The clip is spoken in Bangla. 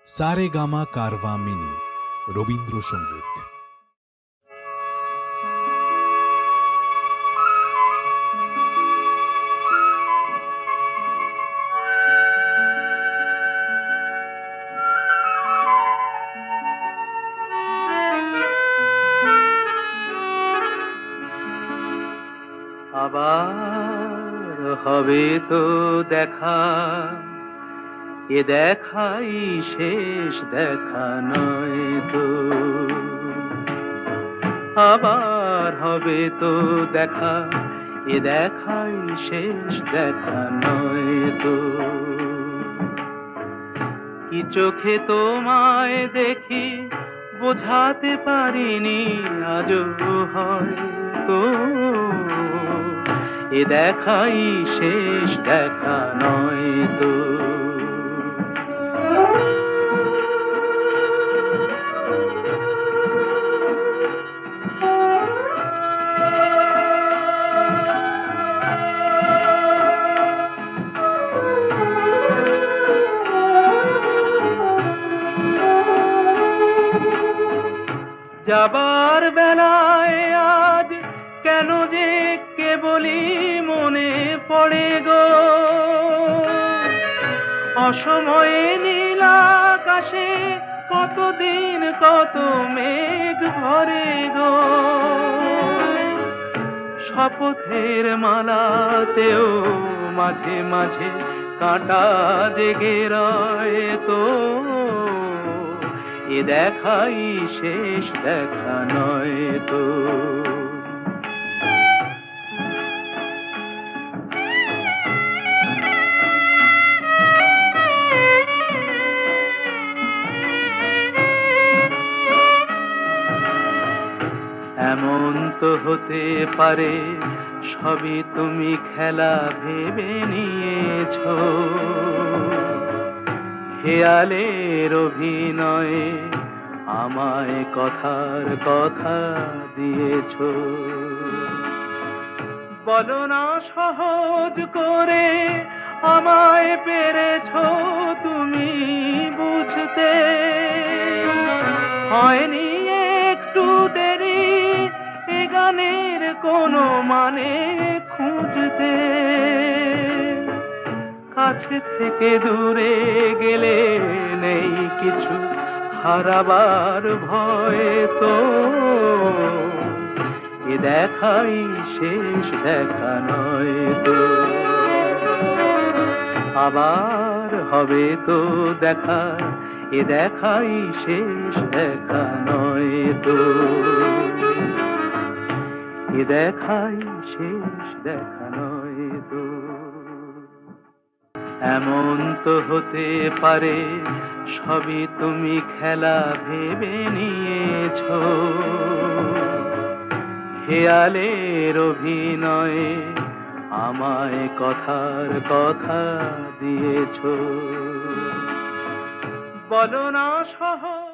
সারেগামা কারভা মিনি রবীন্দ্রসঙ্গীত। আবার হবে তো দেখা, এ দেখাই শেষ দেখা নয় তো। আবার হবে তো দেখা, এ দেখাই শেষ দেখা নয় তো। কি চোখে তোমায় দেখি বোঝাতে পারিনি আজও হয়তো, এ দেখাই শেষ দেখা নয় তো। যাবার বেলায় আজ কেন যে কেবলই মনে পড়ে গো, অসময়ে নীল আকাশে কতদিন কত মেঘ ভরে গো। শপথের মালাতেও মাঝে মাঝে কাঁটা জেগে রয় তো, এ দেখাই শেষ দেখা নয় তো। এমন তো হতে পারে সবই তুমি খেলা ভেবে নিয়েছো, খেয়ালের অভিনয়ে আমায় কথার কথা দিয়েছো। বলো না সহজ করে আমায় পেরেছো তুমি বুঝতে, হয়নি একটু দেরি এ গানের কোনো মানে খুঁজতে। কাছে থেকে দূরে গেলে নেই কিছু হারাবার ভয় তো, এ দেখাই শেষ দেখা নয় তো। আবার হবে তো দেখা, এ দেখাই শেষ দেখা নয় তো। এ দেখাই শেষ দেখা নয় তো। এমন তো হতে পারে সবই তুমি খেলা ভেবে নিয়েছো, খেয়ালের অভিনয়ে আমায় কথার কথা দিয়েছো। বলো না সহজ